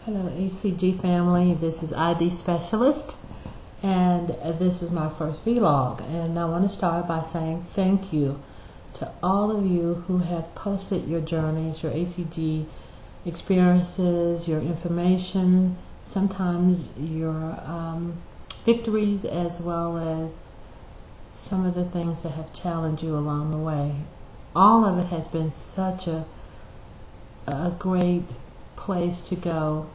Hello HCG family, this is ID Specialist and this is my first vlog, and I want to start by saying thank you to all of you who have posted your journeys, your HCG experiences, your information, sometimes your victories, as well as some of the things that have challenged you along the way. All of it has been such a great place to go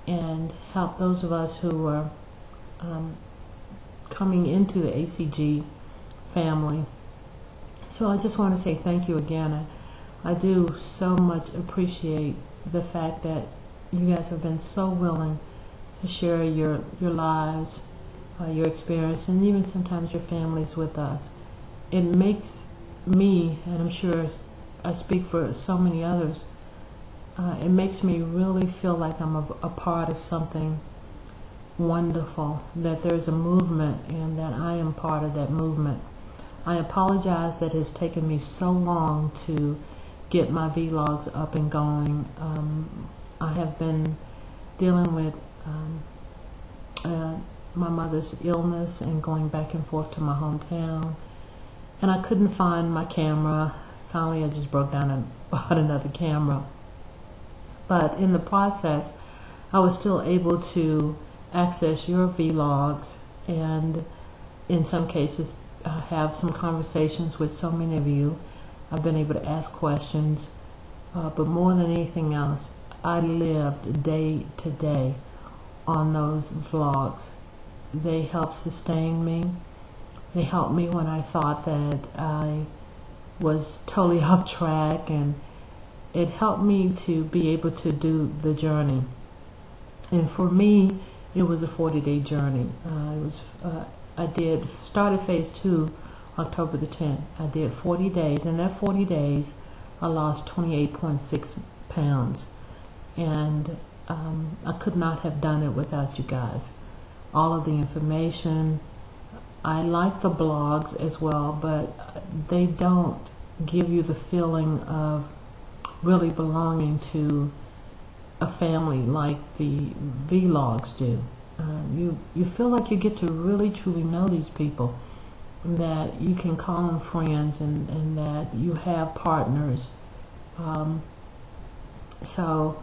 and help those of us who are coming into the HCG family. So I just want to say thank you again. I do so much appreciate the fact that you guys have been so willing to share your lives, your experience, and even sometimes your families with us. It makes me, and I'm sure I speak for so many others, it makes me really feel like I'm a part of something wonderful, that there's a movement and that I am part of that movement. I apologize that it's taken me so long to get my vlogs up and going. I have been dealing with my mother's illness and going back and forth to my hometown, and I couldn't find my camera. Finally I just broke down and bought another camera. But in the process, I was still able to access your vlogs and in some cases have some conversations with so many of you. I've been able to ask questions, but more than anything else, I lived day to day on those vlogs. They helped sustain me. They helped me when I thought that I was totally off track, and it helped me to be able to do the journey. And for me, it was a 40-day journey. I started phase 2 October the 10th. I did 40 days. In that 40 days, I lost 28.6 pounds. And I could not have done it without you guys. All of the information, I like the blogs as well, but they don't give you the feeling of really belonging to a family like the vlogs do. You feel like you get to really truly know these people, that you can call them friends, and that you have partners. So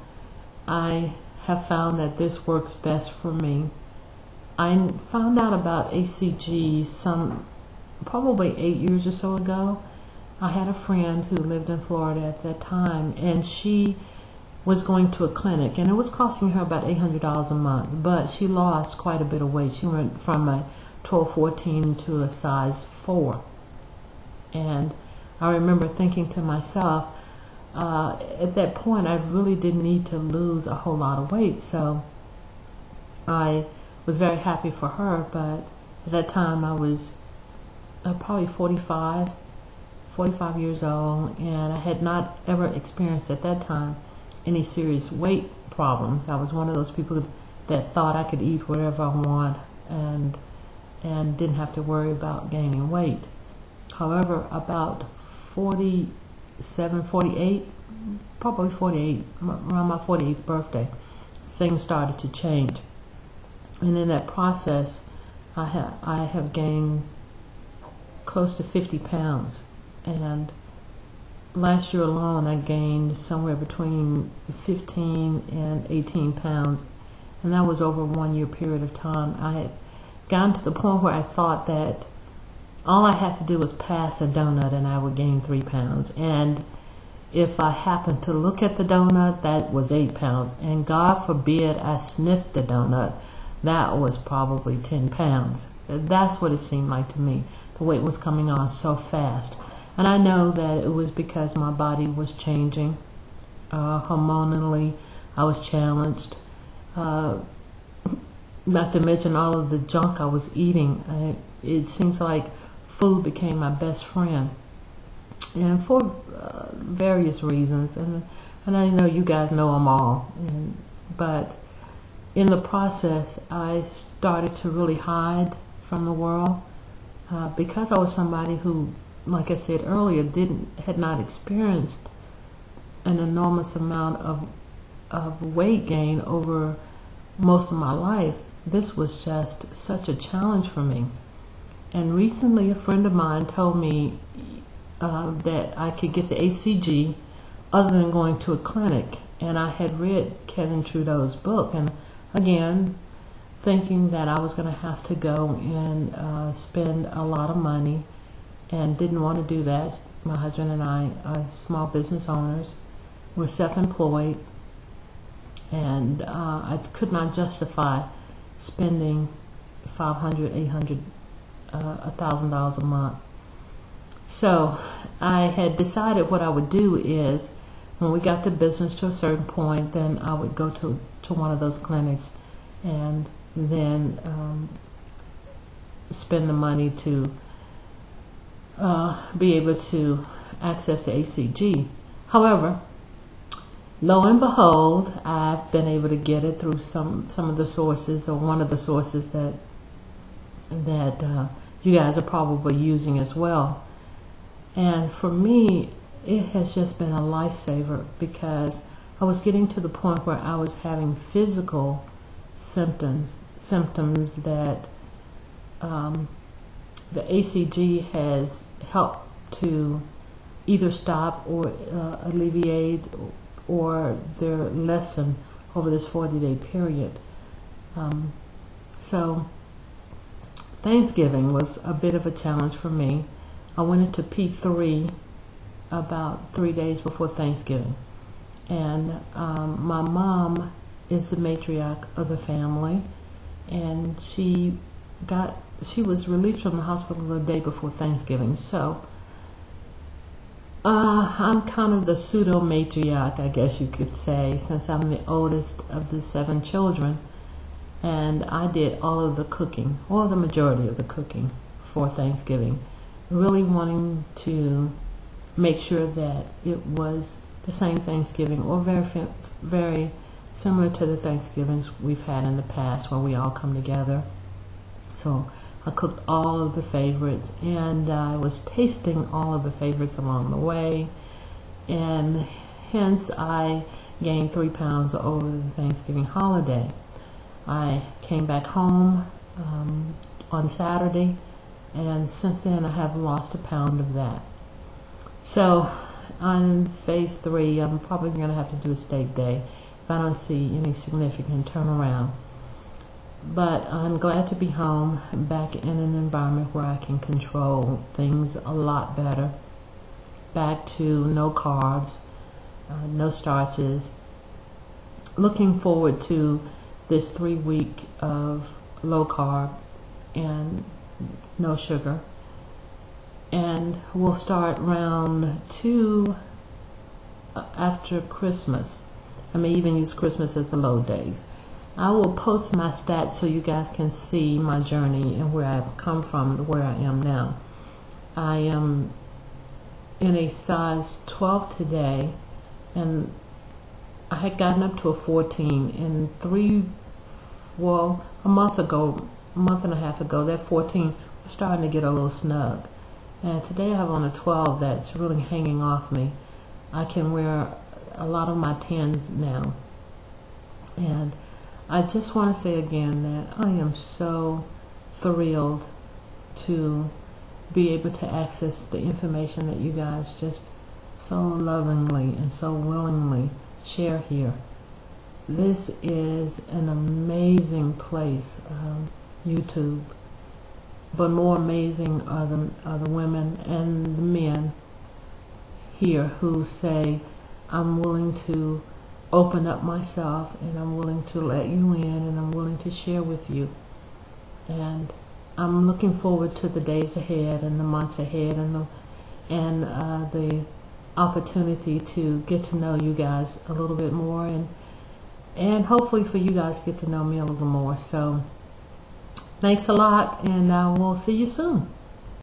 I have found that this works best for me. I found out about HCG probably 8 years or so ago. I had a friend who lived in Florida at that time, and she was going to a clinic, and it was costing her about $800 a month, but she lost quite a bit of weight. She went from a 12-14 to a size 4. And I remember thinking to myself, at that point I really didn't need to lose a whole lot of weight, so I was very happy for her. But at that time I was probably 45 years old, and I had not ever experienced at that time any serious weight problems. I was one of those people that thought I could eat whatever I want and didn't have to worry about gaining weight. However, about 47, 48, probably 48, around my 48th birthday, things started to change. And in that process, I have gained close to 50 pounds. And last year alone, I gained somewhere between 15 and 18 pounds. And that was over a 1-year period of time. I had gotten to the point where I thought that all I had to do was pass a donut and I would gain 3 pounds. And if I happened to look at the donut, that was 8 pounds. And God forbid I sniffed the donut, that was probably 10 pounds. That's what it seemed like to me. The weight was coming on so fast. And I know that it was because my body was changing. Hormonally, I was challenged. Not to mention all of the junk I was eating. It seems like food became my best friend. And for various reasons. And I know you guys know them all. But in the process, I started to really hide from the world. Because I was somebody who, like I said earlier, had not experienced an enormous amount of of weight gain over most of my life, this was just such a challenge for me. And recently a friend of mine told me that I could get the HCG other than going to a clinic. And I had read Kevin Trudeau's book, and again, thinking that I was going to have to go and spend a lot of money, and didn't want to do that. My husband and I are small business owners. We're self-employed, and I could not justify spending $500, $800, $1,000 a month. So I had decided what I would do is, when we got the business to a certain point, then I would go to one of those clinics and then spend the money to be able to access the HCG. However, lo and behold, I've been able to get it through some of the sources, or one of the sources that you guys are probably using as well. And for me, it has just been a lifesaver, because I was getting to the point where I was having physical symptoms that the HCG has helped to either stop or alleviate or their lessen over this 40-day period. So Thanksgiving was a bit of a challenge for me. I went into P3 about 3 days before Thanksgiving, and my mom is the matriarch of the family, and she was released from the hospital the day before Thanksgiving. So I'm kind of the pseudo matriarch, I guess you could say, since I'm the oldest of the 7 children, and I did all of the cooking, or the majority of the cooking, for Thanksgiving, really wanting to make sure that it was the same Thanksgiving, or very similar to the Thanksgivings we've had in the past, where we all come together. So I cooked all of the favorites, and I was tasting all of the favorites along the way, and hence I gained 3 pounds over the Thanksgiving holiday. I came back home on Saturday, and since then I have lost 1 pound of that. So on phase 3, I'm probably going to have to do a state day if I don't see any significant turnaround. But I'm glad to be home, back in an environment where I can control things a lot better. Back to no carbs, no starches. Looking forward to this 3-week of low carb and no sugar. And we'll start round 2 after Christmas. I may even use Christmas as the low days. I will post my stats so you guys can see my journey and where I've come from to where I am now. I am in a size 12 today, and I had gotten up to a 14, and a month and a half ago, that 14 was starting to get a little snug. And today I have on a 12 that's really hanging off me. I can wear a lot of my 10s now. And I just want to say again that I am so thrilled to be able to access the information that you guys just so lovingly and so willingly share here. This is an amazing place, YouTube. But more amazing are the women and the men here who say, I'm willing to open up myself, and I'm willing to let you in, and I'm willing to share with you. And I'm looking forward to the days ahead and the months ahead, and the opportunity to get to know you guys a little bit more, and hopefully for you guys to get to know me a little more. So thanks a lot, and I will see you soon.